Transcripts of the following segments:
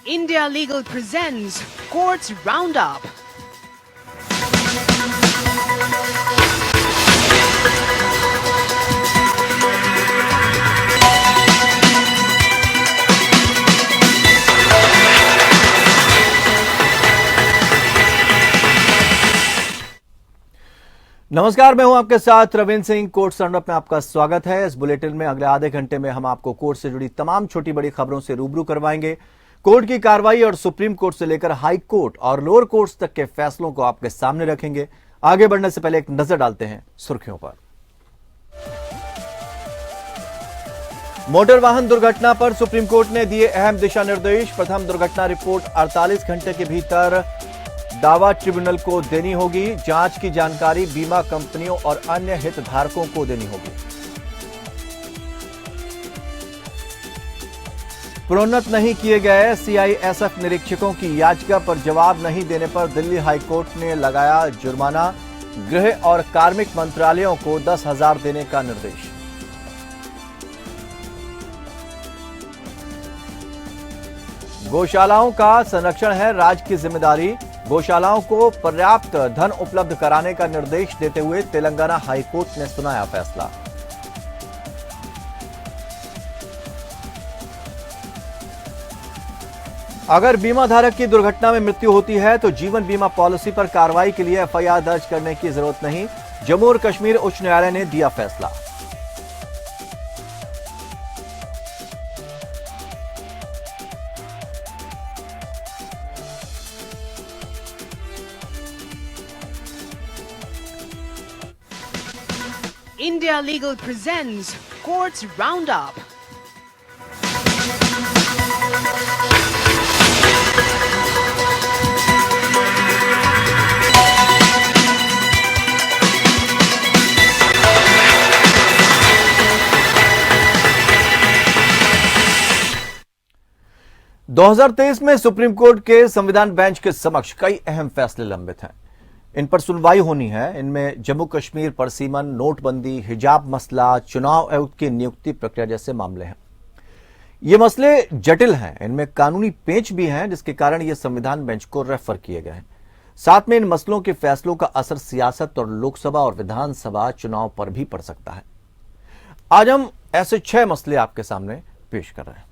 India Legal presents Courts Roundup. नमस्कार, मैं हूं आपके साथ रविंद्र सिंह। कोर्ट राउंडअप में आपका स्वागत है। इस बुलेटिन में अगले आधे घंटे में हम आपको कोर्ट से जुड़ी तमाम छोटी बड़ी खबरों से रूबरू करवाएंगे। कोर्ट की कार्रवाई और सुप्रीम कोर्ट से लेकर हाई कोर्ट और लोअर कोर्ट्स तक के फैसलों को आपके सामने रखेंगे। आगे बढ़ने से पहले एक नजर डालते हैं सुर्खियों पर। मोटर वाहन दुर्घटना पर सुप्रीम कोर्ट ने दिए अहम दिशा निर्देश। प्रथम दुर्घटना रिपोर्ट 48 घंटे के भीतर दावा ट्रिब्यूनल को देनी होगी। जांच की जानकारी बीमा कंपनियों और अन्य हितधारकों को देनी होगी। प्रोन्नत नहीं किए गए सीआईएसएफ निरीक्षकों की याचिका पर जवाब नहीं देने पर दिल्ली हाईकोर्ट ने लगाया जुर्माना। गृह और कार्मिक मंत्रालयों को 10,000 देने का निर्देश। गौशालाओं का संरक्षण है राज्य की जिम्मेदारी। गौशालाओं को पर्याप्त धन उपलब्ध कराने का निर्देश देते हुए तेलंगाना हाईकोर्ट ने सुनाया फैसला। अगर बीमा धारक की दुर्घटना में मृत्यु होती है तो जीवन बीमा पॉलिसी पर कार्रवाई के लिए एफआईआर दर्ज करने की जरूरत नहीं। जम्मू और कश्मीर उच्च न्यायालय ने दिया फैसला। India Legal presents Courts Roundup. दो 2023 में सुप्रीम कोर्ट के संविधान बेंच के समक्ष कई अहम फैसले लंबित हैं। इन पर सुनवाई होनी है। इनमें जम्मू कश्मीर पर सीमन, नोटबंदी, हिजाब मसला, चुनाव आयुक्त की नियुक्ति प्रक्रिया जैसे मामले हैं। ये मसले जटिल हैं। इनमें कानूनी पेंच भी हैं, जिसके कारण ये संविधान बेंच को रेफर किए गए हैं। साथ में इन मसलों के फैसलों का असर सियासत और लोकसभा और विधानसभा चुनाव पर भी पड़ सकता है। आज हम ऐसे 6 मसले आपके सामने पेश कर रहे हैं।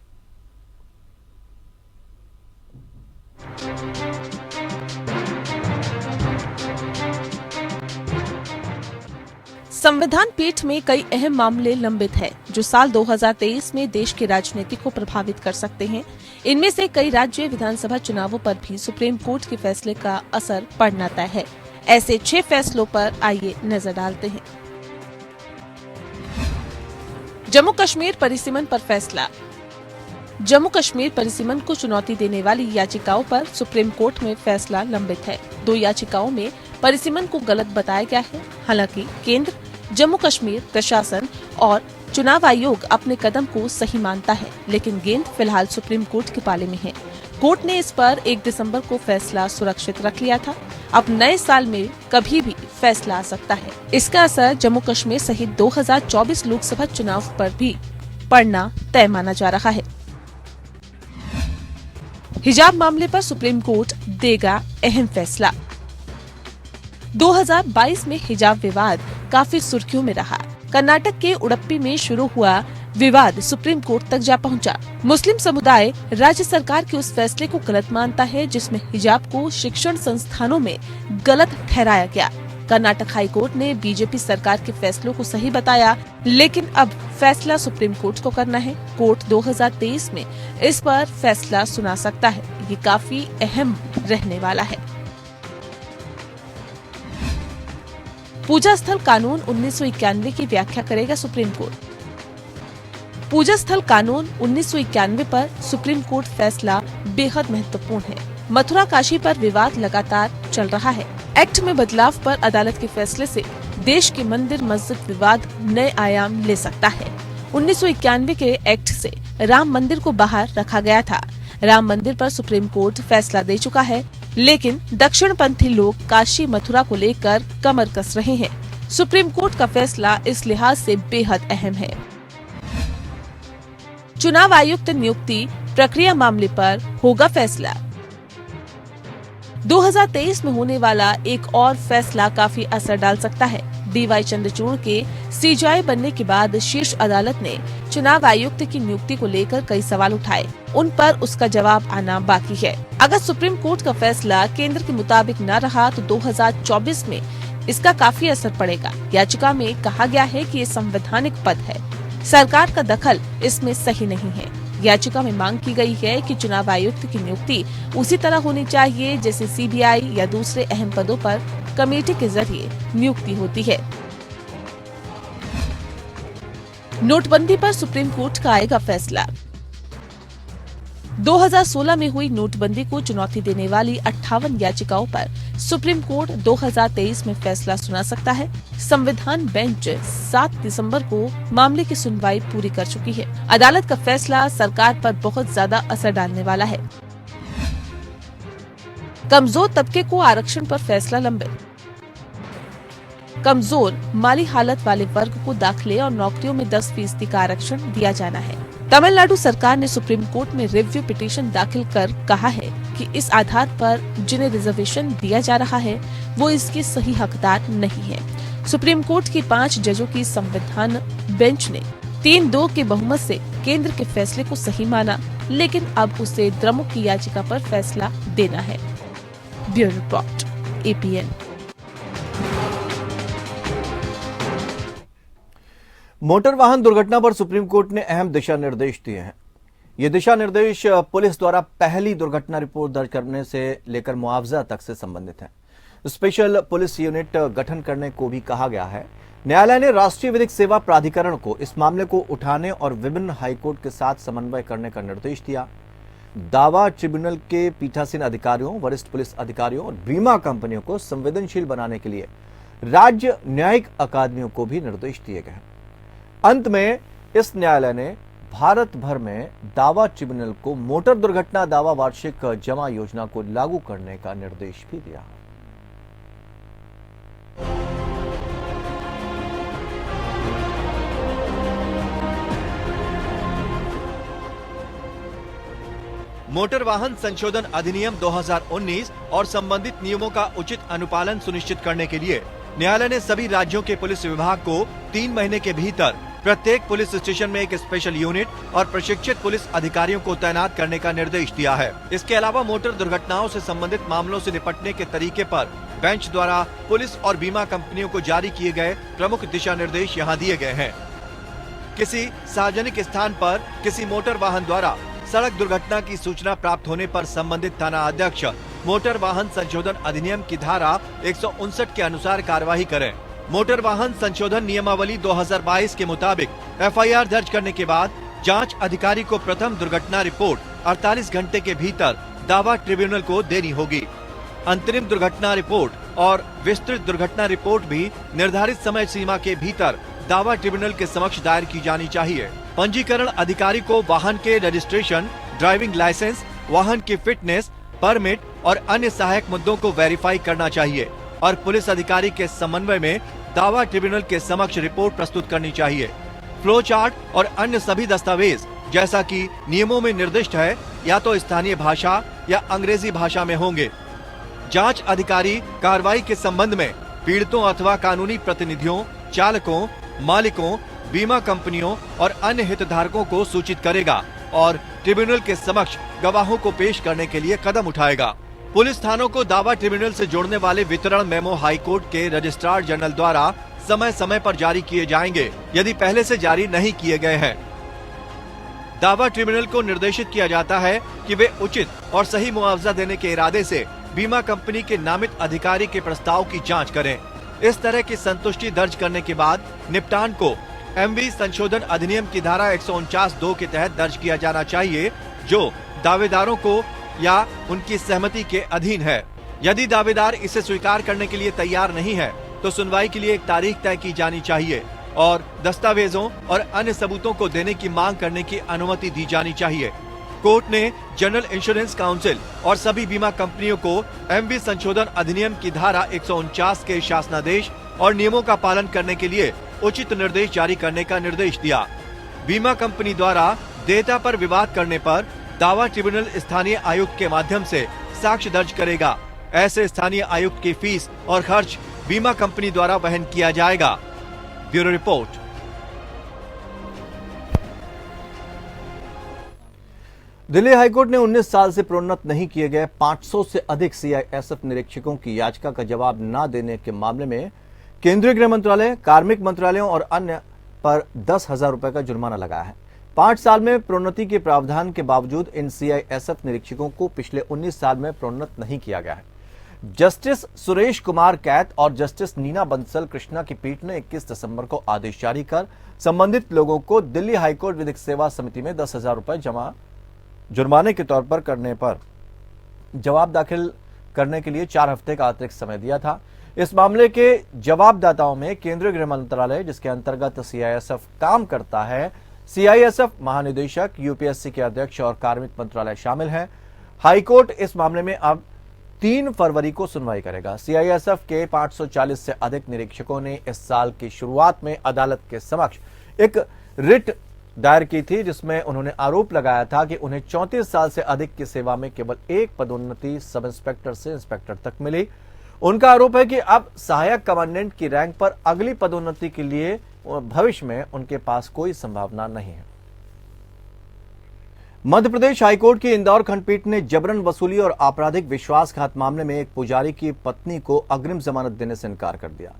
संविधान पीठ में कई अहम मामले लंबित हैं, जो साल 2023 में देश की राजनीति को प्रभावित कर सकते हैं। इनमें से कई राज्य विधानसभा चुनावों पर भी सुप्रीम कोर्ट के फैसले का असर पड़ना तय है। ऐसे 6 फैसलों पर आइए नजर डालते हैं। जम्मू कश्मीर परिसीमन पर फैसला। जम्मू कश्मीर परिसीमन को चुनौती देने वाली याचिकाओं पर सुप्रीम कोर्ट में फैसला लंबित है। 2 याचिकाओं में परिसीमन को गलत बताया गया है। हालांकि केंद्र, जम्मू कश्मीर प्रशासन और चुनाव आयोग अपने कदम को सही मानता है, लेकिन गेंद फिलहाल सुप्रीम कोर्ट के पाले में है। कोर्ट ने इस पर 1 दिसंबर को फैसला सुरक्षित रख लिया था। अब नए साल में कभी भी फैसला आ सकता है। इसका असर जम्मू कश्मीर सहित 2024 लोकसभा चुनाव पर भी पड़ना तय माना जा रहा है। हिजाब मामले पर सुप्रीम कोर्ट देगा अहम फैसला। 2022 में हिजाब विवाद काफी सुर्खियों में रहा। कर्नाटक के उडुपी में शुरू हुआ विवाद सुप्रीम कोर्ट तक जा पहुंचा। मुस्लिम समुदाय राज्य सरकार के उस फैसले को गलत मानता है, जिसमें हिजाब को शिक्षण संस्थानों में गलत ठहराया गया। कर्नाटक हाई कोर्ट ने बीजेपी सरकार के फैसलों को सही बताया, लेकिन अब फैसला सुप्रीम कोर्ट को करना है। कोर्ट 2023 में इस पर फैसला सुना सकता है। ये काफी अहम रहने वाला है। पूजा स्थल कानून 1991 की व्याख्या करेगा सुप्रीम कोर्ट। पूजा स्थल कानून 1991 पर सुप्रीम कोर्ट फैसला बेहद महत्वपूर्ण है। मथुरा काशी पर विवाद लगातार चल रहा है। एक्ट में बदलाव पर अदालत के फैसले से देश के मंदिर मस्जिद विवाद नए आयाम ले सकता है। 1991 के एक्ट से राम मंदिर को बाहर रखा गया था। राम मंदिर पर सुप्रीम कोर्ट फैसला दे चुका है, लेकिन दक्षिणपंथी लोग काशी मथुरा को लेकर कमर कस रहे हैं। सुप्रीम कोर्ट का फैसला इस लिहाज से बेहद अहम है। चुनाव आयुक्त नियुक्ति प्रक्रिया मामले पर होगा फैसला। 2023 में होने वाला एक और फैसला काफी असर डाल सकता है। डीवाई चंद्रचूड़ के सीजीआई बनने के बाद शीर्ष अदालत ने चुनाव आयुक्त की नियुक्ति को लेकर कई सवाल उठाए। उन पर उसका जवाब आना बाकी है। अगर सुप्रीम कोर्ट का फैसला केंद्र के मुताबिक न रहा तो 2024 में इसका काफी असर पड़ेगा। याचिका में कहा गया है कि ये संवैधानिक पद है, सरकार का दखल इसमें सही नहीं है। याचिका में मांग की गई है कि चुनाव आयुक्त की नियुक्ति उसी तरह होनी चाहिए जैसे सीबीआई या दूसरे अहम पदों पर कमेटी के जरिए नियुक्ति होती है। नोटबंदी पर सुप्रीम कोर्ट का आएगा फैसला। 2016 में हुई नोटबंदी को चुनौती देने वाली 58 याचिकाओं पर सुप्रीम कोर्ट 2023 में फैसला सुना सकता है। संविधान बेंच 7 दिसंबर को मामले की सुनवाई पूरी कर चुकी है। अदालत का फैसला सरकार पर बहुत ज्यादा असर डालने वाला है। कमजोर तबके को आरक्षण पर फैसला लंबित। कमजोर माली हालत वाले वर्ग को दाखिले और नौकरियों में 10% का आरक्षण दिया जाना है। तमिलनाडु सरकार ने सुप्रीम कोर्ट में रिव्यू पिटीशन दाखिल कर कहा है कि इस आधार पर जिन्हें रिजर्वेशन दिया जा रहा है वो इसके सही हकदार नहीं है। सुप्रीम कोर्ट की 5 जजों की संविधान बेंच ने 3-2 के बहुमत से केंद्र के फैसले को सही माना, लेकिन अब उसे द्रमुक की याचिका पर फैसला देना है। Bureau report, APN। मोटर वाहन दुर्घटना पर सुप्रीम कोर्ट ने अहम दिशा निर्देश दिए हैं। ये दिशा निर्देश पुलिस द्वारा पहली दुर्घटना रिपोर्ट दर्ज करने से लेकर मुआवजा तक से संबंधित हैं। स्पेशल पुलिस यूनिट गठन करने को भी कहा गया है। न्यायालय ने राष्ट्रीय विधिक सेवा प्राधिकरण को इस मामले को उठाने और विभिन्न हाईकोर्ट के साथ समन्वय करने का निर्देश दिया। दावा ट्रिब्यूनल के पीठासीन अधिकारियों, वरिष्ठ पुलिस अधिकारियों और बीमा कंपनियों को संवेदनशील बनाने के लिए राज्य न्यायिक अकादमियों को भी निर्देश दिए गए। अंत में इस न्यायालय ने भारत भर में दावा ट्रिब्यूनल को मोटर दुर्घटना दावा वार्षिक जमा योजना को लागू करने का निर्देश भी दिया। मोटर वाहन संशोधन अधिनियम 2019 और संबंधित नियमों का उचित अनुपालन सुनिश्चित करने के लिए न्यायालय ने सभी राज्यों के पुलिस विभाग को 3 महीने के भीतर प्रत्येक पुलिस स्टेशन में एक स्पेशल यूनिट और प्रशिक्षित पुलिस अधिकारियों को तैनात करने का निर्देश दिया है। इसके अलावा मोटर दुर्घटनाओं से संबंधित मामलों से निपटने के तरीके पर बेंच द्वारा पुलिस और बीमा कंपनियों को जारी किए गए प्रमुख दिशा निर्देश यहाँ दिए गए हैं। किसी सार्वजनिक स्थान पर किसी मोटर वाहन द्वारा सड़क दुर्घटना की सूचना प्राप्त होने पर संबंधित थाना अध्यक्ष मोटर वाहन संशोधन अधिनियम की धारा 159 के अनुसार कार्यवाही करें। मोटर वाहन संशोधन नियमावली 2022 के मुताबिक FIR दर्ज करने के बाद जांच अधिकारी को प्रथम दुर्घटना रिपोर्ट 48 घंटे के भीतर दावा ट्रिब्यूनल को देनी होगी। अंतरिम दुर्घटना रिपोर्ट और विस्तृत दुर्घटना रिपोर्ट भी निर्धारित समय सीमा के भीतर दावा ट्रिब्यूनल के समक्ष दायर की जानी चाहिए। पंजीकरण अधिकारी को वाहन के रजिस्ट्रेशन, ड्राइविंग लाइसेंस, वाहन की फिटनेस, परमिट और अन्य सहायक मुद्दों को वेरीफाई करना चाहिए और पुलिस अधिकारी के समन्वय में दावा ट्रिब्यूनल के समक्ष रिपोर्ट प्रस्तुत करनी चाहिए। फ्लो चार्ट और अन्य सभी दस्तावेज जैसा कि नियमों में निर्दिष्ट है या तो स्थानीय भाषा या अंग्रेजी भाषा में होंगे। जांच अधिकारी कार्रवाई के संबंध में पीड़ितों अथवा कानूनी प्रतिनिधियों, चालकों, मालिकों, बीमा कंपनियों और अन्य हितधारकों को सूचित करेगा और ट्रिब्यूनल के समक्ष गवाहों को पेश करने के लिए कदम उठाएगा। पुलिस थानों को दावा ट्रिब्यूनल से जोड़ने वाले वितरण मेमो हाईकोर्ट के रजिस्ट्रार जनरल द्वारा समय समय पर जारी किए जाएंगे यदि पहले से जारी नहीं किए गए हैं। दावा ट्रिब्यूनल को निर्देशित किया जाता है कि वे उचित और सही मुआवजा देने के इरादे से बीमा कंपनी के नामित अधिकारी के प्रस्ताव की जांच करें। इस तरह की संतुष्टि दर्ज करने के बाद निपटान को MV संशोधन अधिनियम की धारा 149(2) के तहत दर्ज किया जाना चाहिए, जो दावेदारों को या उनकी सहमति के अधीन है। यदि दावेदार इसे स्वीकार करने के लिए तैयार नहीं है तो सुनवाई के लिए एक तारीख तय की जानी चाहिए और दस्तावेजों और अन्य सबूतों को देने की मांग करने की अनुमति दी जानी चाहिए। कोर्ट ने जनरल इंश्योरेंस काउंसिल और सभी बीमा कंपनियों को MV संशोधन अधिनियम की धारा 149 के शासनादेश और नियमों का पालन करने के लिए उचित निर्देश जारी करने का निर्देश दिया। बीमा कंपनी द्वारा देयता पर विवाद करने पर दावा ट्रिब्यूनल स्थानीय आयुक्त के माध्यम से साक्ष्य दर्ज करेगा। ऐसे स्थानीय आयुक्त की फीस और खर्च बीमा कंपनी द्वारा वहन किया जाएगा। Bureau report. दिल्ली हाईकोर्ट ने 19 साल से प्रोन्नत नहीं किए गए 500 से अधिक सीआईएसएफ निरीक्षकों की याचिका का जवाब न देने के मामले में केंद्रीय गृह मंत्रालय, कार्मिक मंत्रालयों और अन्य पर 10,000 रुपए का जुर्माना लगाया है। 5 साल में प्रोन्नति के प्रावधान के बावजूद इन सीआईएसएफ निरीक्षकों को पिछले 19 साल में प्रोन्नत नहीं किया गया है। जस्टिस सुरेश कुमार कैत और जस्टिस नीना बंसल कृष्णा की पीठ ने 21 दिसंबर को आदेश जारी कर संबंधित लोगों को दिल्ली हाईकोर्ट विधिक सेवा समिति में 10,000 रुपए जुर्माने के तौर पर करने पर जवाब दाखिल करने के लिए 4 हफ्ते का अतिरिक्त समय दिया था। इस मामले के जवाबदाताओं में केंद्रीय गृह मंत्रालय, जिसके अंतर्गत सीआईएसएफ काम करता है, सीआईएसएफ महानिदेशक, यूपीएससी के अध्यक्ष और कार्मिक मंत्रालय शामिल हैं। हाईकोर्ट इस मामले में अब 3 फरवरी को सुनवाई करेगा। सीआईएसएफ के 540 से अधिक निरीक्षकों ने इस साल की शुरुआत में अदालत के समक्ष एक रिट दायर की थी, जिसमें उन्होंने आरोप लगाया था कि उन्हें 34 साल से अधिक की सेवा में केवल एक पदोन्नति सब इंस्पेक्टर से इंस्पेक्टर तक मिली। उनका आरोप है कि अब सहायक कमांडेंट की रैंक पर अगली पदोन्नति के लिए भविष्य में उनके पास कोई संभावना नहीं है। मध्य प्रदेश हाईकोर्ट की इंदौर खंडपीठ ने जबरन वसूली और आपराधिक विश्वासघात मामले में एक पुजारी की पत्नी को अग्रिम जमानत देने से इनकार कर दिया।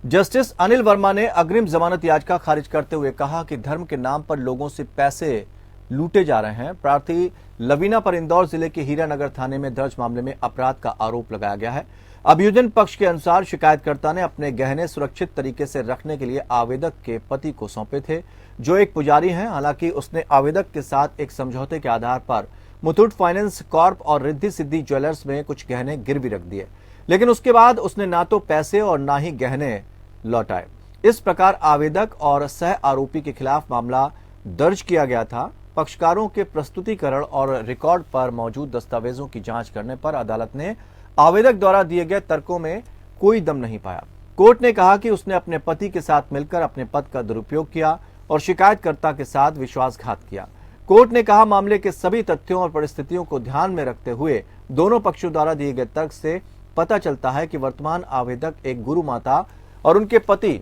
जस्टिस अनिल वर्मा ने अग्रिम जमानत याचिका खारिज करते हुए कहा कि धर्म के नाम पर लोगों से पैसे लूटे जा रहे हैं। प्रार्थी लवीना पर इंदौर जिले के हीरानगर थाने में दर्ज मामले में अपराध का आरोप लगाया गया है। अभियोजन पक्ष के अनुसार शिकायतकर्ता ने अपने गहने सुरक्षित तरीके से रखने के लिए आवेदक के पति को सौंपे थे, जो एक पुजारी हैं। हालांकि उसने आवेदक के साथ एक समझौते के आधार पर मुथूट फाइनेंस कॉर्प और रिद्धि सिद्धि ज्वेलर्स में कुछ गहने गिरवी रख दिए, लेकिन उसके बाद उसने ना तो पैसे और ना ही गहने लौटाए। इस प्रकार आवेदक और सह आरोपी के खिलाफ मामला दर्ज किया गया था। पक्षकारों के प्रस्तुतिकरण और रिकॉर्ड पर मौजूद दस्तावेजों की जांच करने पर अदालत ने आवेदक द्वारा दिए गए तर्कों में कोई दम नहीं पाया। कोर्ट ने कहा कि उसने अपने पति के साथ मिलकर अपने पद का दुरुपयोग किया और शिकायतकर्ता के साथ विश्वासघात किया। कोर्ट ने कहा, मामले के सभी तथ्यों और परिस्थितियों को ध्यान में रखते हुए दोनों पक्षों द्वारा दिए गए तर्क से पता चलता है कि वर्तमान आवेदक एक गुरु माता और उनके पति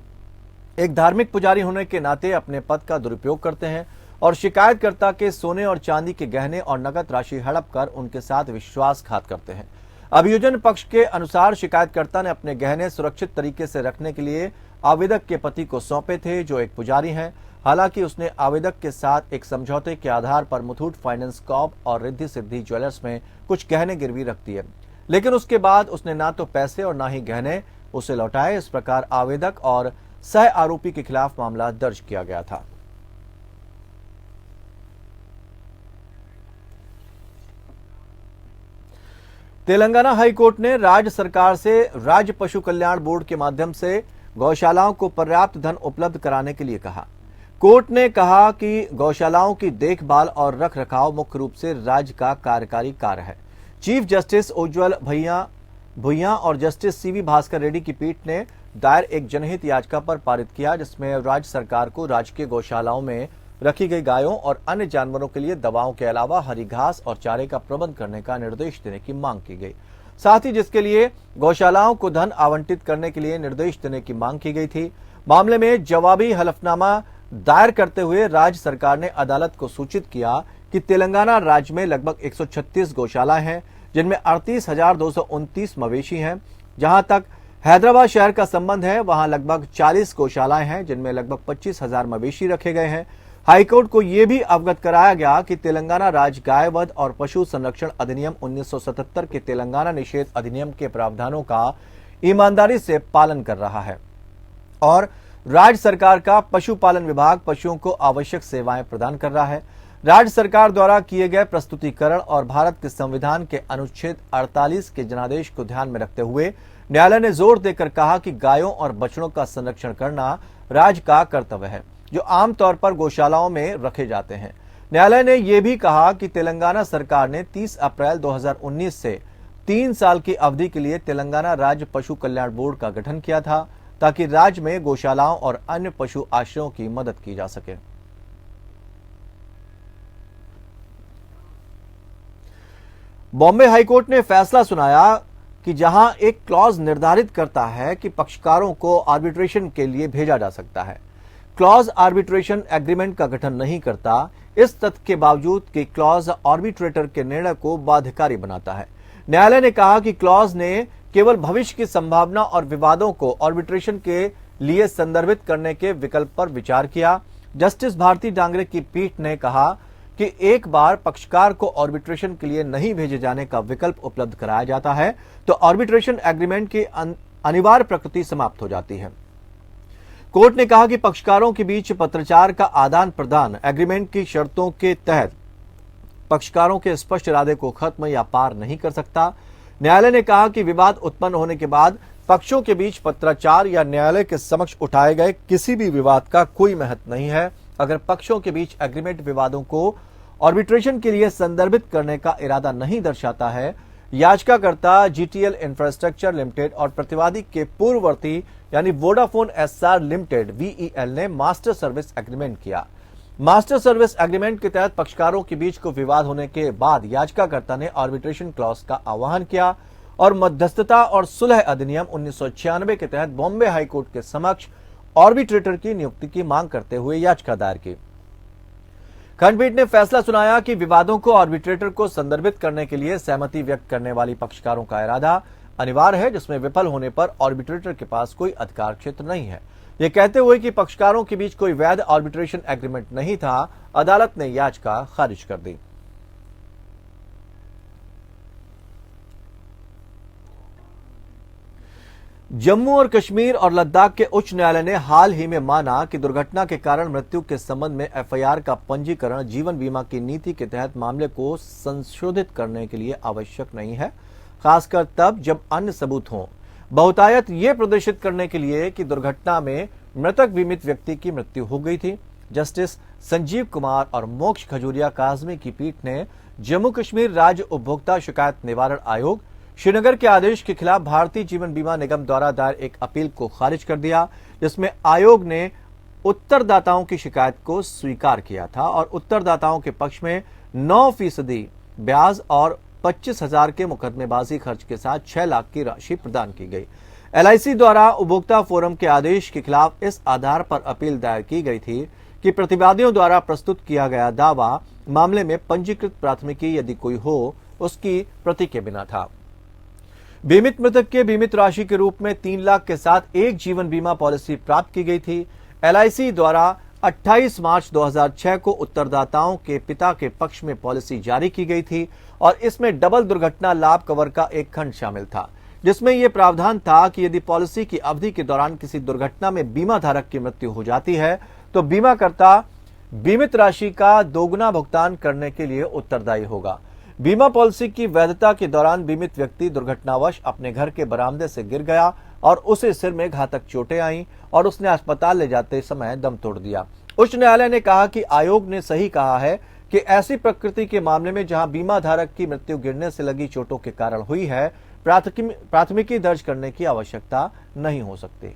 एक धार्मिक पुजारी होने के नाते अपने पद का दुरुपयोग करते हैं और शिकायतकर्ता के सोने और चांदी के गहने और नकद राशि हड़प कर उनके साथ विश्वासघात करते हैं। अभियोजन पक्ष के अनुसार शिकायतकर्ता ने अपने गहने सुरक्षित तरीके से रखने के लिए आवेदक के पति को सौंपे थे, जो एक पुजारी हैं। हालांकि उसने आवेदक के साथ एक समझौते के आधार पर मुथूट फाइनेंस कॉर्प और रिद्धि सिद्धि ज्वेलर्स में कुछ गहने गिरवी रख दिए, लेकिन उसके बाद उसने ना तो पैसे और ना ही गहने उसे लौटाए। इस प्रकार आवेदक और सह आरोपी के खिलाफ मामला दर्ज किया गया था। तेलंगाना हाईकोर्ट ने राज्य सरकार से राज्य पशु कल्याण बोर्ड के माध्यम से गौशालाओं को पर्याप्त धन उपलब्ध कराने के लिए कहा। कोर्ट ने कहा कि गौशालाओं की देखभाल और रखरखाव मुख्य रूप से राज्य का कार्यकारी कार्य है। चीफ जस्टिस उज्ज्वल भुइयां और जस्टिस सीवी भास्कर रेड्डी की पीठ ने दायर एक जनहित याचिका पर पारित किया, जिसमें राज्य सरकार को राजकीय गौशालाओं में रखी गई गायों और अन्य जानवरों के लिए दवाओं के अलावा हरी घास और चारे का प्रबंध करने का निर्देश देने की मांग की गई। साथ ही जिसके लिए गौशालाओं को धन आवंटित करने के लिए निर्देश देने की मांग की गई थी। मामले में जवाबी हलफनामा दायर करते हुए राज्य सरकार ने अदालत को सूचित किया कि तेलंगाना राज्य में लगभग 136 गौशाला हैं, जिनमें 38,229 मवेशी हैं। जहां तक हैदराबाद शहर का संबंध है, वहां लगभग 40 गौशालाएं हैं, जिनमें लगभग 25,000 मवेशी रखे गए हैं। हाईकोर्ट को यह भी अवगत कराया गया कि तेलंगाना राज्य गाय वध और पशु संरक्षण अधिनियम 1977 के तेलंगाना निषेध अधिनियम के प्रावधानों का ईमानदारी से पालन कर रहा है और राज्य सरकार का पशुपालन विभाग पशुओं को आवश्यक सेवाएं प्रदान कर रहा है। राज्य सरकार द्वारा किए गए प्रस्तुतिकरण और भारत के संविधान के अनुच्छेद 48 के जनादेश को ध्यान में रखते हुए न्यायालय ने जोर देकर कहा कि गायों और बछड़ों का संरक्षण करना राज्य का कर्तव्य है, जो आमतौर पर गौशालाओं में रखे जाते हैं। न्यायालय ने यह भी कहा कि तेलंगाना सरकार ने 30 अप्रैल 2019 से 3 साल की अवधि के लिए तेलंगाना राज्य पशु कल्याण बोर्ड का गठन किया था, ताकि राज्य में गौशालाओं और अन्य पशु आश्रयों की मदद की जा सके। बॉम्बे हाईकोर्ट ने फैसला सुनाया कि जहां एक क्लॉज निर्धारित करता है कि पक्षकारों को आर्बिट्रेशन के लिए भेजा जा सकता है, क्लॉज आर्बिट्रेशन एग्रीमेंट का गठन नहीं करता, इस तथ्य के बावजूद कि क्लॉज आर्बिट्रेटर के निर्णय को बाध्यकारी बनाता है। न्यायालय ने कहा कि क्लॉज ने केवल भविष्य की संभावना और विवादों को आर्बिट्रेशन के लिए संदर्भित करने के विकल्प पर विचार किया। जस्टिस भारती डांगरे की पीठ ने कहा कि एक बार पक्षकार को आर्बिट्रेशन के लिए नहीं भेजे जाने का विकल्प उपलब्ध कराया जाता है तो आर्बिट्रेशन एग्रीमेंट की अनिवार्य प्रकृति समाप्त हो जाती है। कोर्ट ने कहा कि पक्षकारों के बीच पत्राचार का आदान प्रदान एग्रीमेंट की शर्तों के तहत पक्षकारों के स्पष्ट इरादे को खत्म या पार नहीं कर सकता। न्यायालय ने कहा कि विवाद उत्पन्न होने के बाद पक्षों के बीच पत्राचार या न्यायालय के समक्ष उठाए गए किसी भी विवाद का कोई महत्व नहीं है अगर पक्षों के बीच एग्रीमेंट विवादों को आर्बिट्रेशन के लिए संदर्भित करने का इरादा नहीं दर्शाता है। याचिकाकर्ता जीटीएल इंफ्रास्ट्रक्चर लिमिटेड और प्रतिवादी के पूर्ववर्ती यानी वोडाफोन एसआर लिमिटेड वीईएल ने मास्टर सर्विस एग्रीमेंट किया। मास्टर सर्विस एग्रीमेंट के तहत पक्षकारों के बीच को विवाद होने के बाद याचिकाकर्ता ने आर्बिट्रेशन क्लॉज का आह्वान किया और मध्यस्थता और सुलह अधिनियम 1996 के तहत बॉम्बे हाईकोर्ट के समक्ष आर्बिट्रेटर की नियुक्ति की मांग करते हुए याचिका दायर की। खंडपीठ ने फैसला सुनाया कि विवादों को आर्बिट्रेटर को संदर्भित करने के लिए सहमति व्यक्त करने वाली पक्षकारों का इरादा अनिवार्य है, जिसमें विफल होने पर आर्बिट्रेटर के पास कोई अधिकार क्षेत्र नहीं है। यह कहते हुए कि पक्षकारों के बीच कोई वैध आर्बिट्रेशन एग्रीमेंट नहीं था, अदालत ने याचिका खारिज कर दी। जम्मू और कश्मीर और लद्दाख के उच्च न्यायालय ने हाल ही में माना कि दुर्घटना के कारण मृत्यु के संबंध में एफआईआर का पंजीकरण जीवन बीमा की नीति के तहत मामले को संशोधित करने के लिए आवश्यक नहीं है, खासकर तब जब अन्य सबूत हों। बहुतायत ये प्रदर्शित करने के लिए कि दुर्घटना में मृतक बीमित व्यक्ति की मृत्यु हो गई थी। जस्टिस संजीव कुमार और मोक्ष खजूरिया काजमी की पीठ ने जम्मू कश्मीर राज्य उपभोक्ता शिकायत निवारण आयोग श्रीनगर के आदेश के खिलाफ भारतीय जीवन बीमा निगम द्वारा दायर एक अपील को खारिज कर दिया, जिसमें आयोग ने उत्तरदाताओं की शिकायत को स्वीकार किया था और उत्तरदाताओं के पक्ष में 9% ब्याज और 25,000 के मुकदमेबाजी खर्च के साथ 6 लाख की राशि प्रदान की गई। एलआईसी द्वारा उपभोक्ता फोरम के आदेश के खिलाफ इस आधार पर अपील दायर की गई थी कि प्रतिवादियों द्वारा प्रस्तुत किया गया दावा मामले में पंजीकृत प्राथमिकी यदि कोई हो उसकी प्रति के बिना था। बीमित मृतक के बीमित राशि के रूप में 3 लाख के साथ एक जीवन बीमा पॉलिसी प्राप्त की गई थी। एलआईसी द्वारा 28 मार्च 2006 को उत्तरदाताओं के पिता के पक्ष में पॉलिसी जारी की गई थी और इसमें डबल दुर्घटना लाभ कवर का एक खंड शामिल था, जिसमें यह प्रावधान था कि यदि पॉलिसी की अवधि के दौरान किसी दुर्घटना में बीमा धारक की मृत्यु हो जाती है तो बीमाकर्ता बीमित राशि का दोगुना भुगतान करने के लिए उत्तरदायी होगा। बीमा पॉलिसी की वैधता के दौरान बीमित व्यक्ति दुर्घटनावश अपने घर के बरामदे से गिर गया और उसे सिर में घातक चोटें आईं और उसने अस्पताल ले जाते समय दम तोड़ दिया। उच्च न्यायालय ने कहा कि आयोग ने सही कहा है कि ऐसी प्रकृति के मामले में जहां बीमा धारक की मृत्यु गिरने से लगी चोटों के कारण हुई है, प्राथमिकी दर्ज करने की आवश्यकता नहीं हो सकती।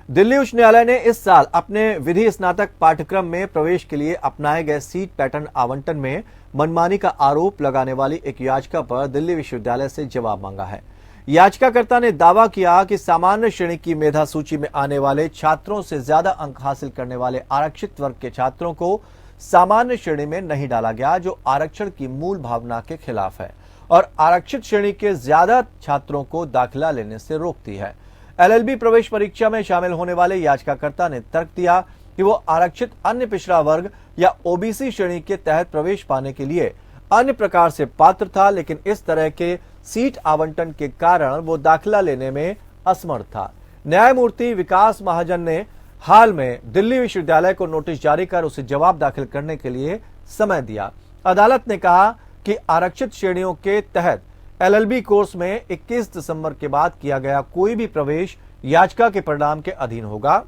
दिल्ली उच्च न्यायालय ने इस साल अपने विधि स्नातक पाठ्यक्रम में प्रवेश के लिए अपनाए गए सीट पैटर्न आवंटन में मनमानी का आरोप लगाने वाली एक याचिका पर दिल्ली विश्वविद्यालय से जवाब मांगा है। याचिकाकर्ता ने दावा किया कि सामान्य श्रेणी की मेधा सूची में आने वाले छात्रों से ज्यादा अंक हासिल करने वाले आरक्षित वर्ग के छात्रों को सामान्य श्रेणी में नहीं डाला गया, जो आरक्षण की मूल भावना के खिलाफ है और आरक्षित श्रेणी के ज्यादा छात्रों को दाखिला लेने से रोकती है। एलएलबी प्रवेश परीक्षा में शामिल होने वाले याचिकाकर्ता ने तर्क दिया कि वो आरक्षित अन्य पिछड़ा वर्ग या ओबीसी श्रेणी के तहत प्रवेश पाने के लिए अन्य प्रकार से पात्र था, लेकिन इस तरह के सीट आवंटन के कारण वो दाखिला लेने में असमर्थ था। न्यायमूर्ति विकास महाजन ने हाल में दिल्ली विश्वविद्यालय को नोटिस जारी कर उसे जवाब दाखिल करने के लिए समय दिया। अदालत ने कहा कि आरक्षित श्रेणियों के तहत एलएलबी कोर्स में 21 दिसंबर के बाद किया गया कोई भी प्रवेश याचिका के परिणाम के अधीन होगा।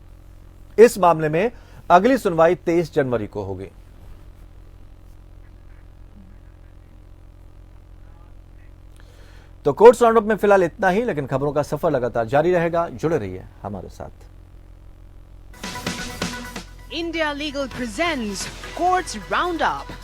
इस मामले में अगली सुनवाई 23 जनवरी को होगी। तो कोर्ट्स राउंडअप में फिलहाल इतना ही, लेकिन खबरों का सफर लगातार जारी रहेगा। जुड़े रहिए हमारे साथ। India Legal presents Courts Roundup.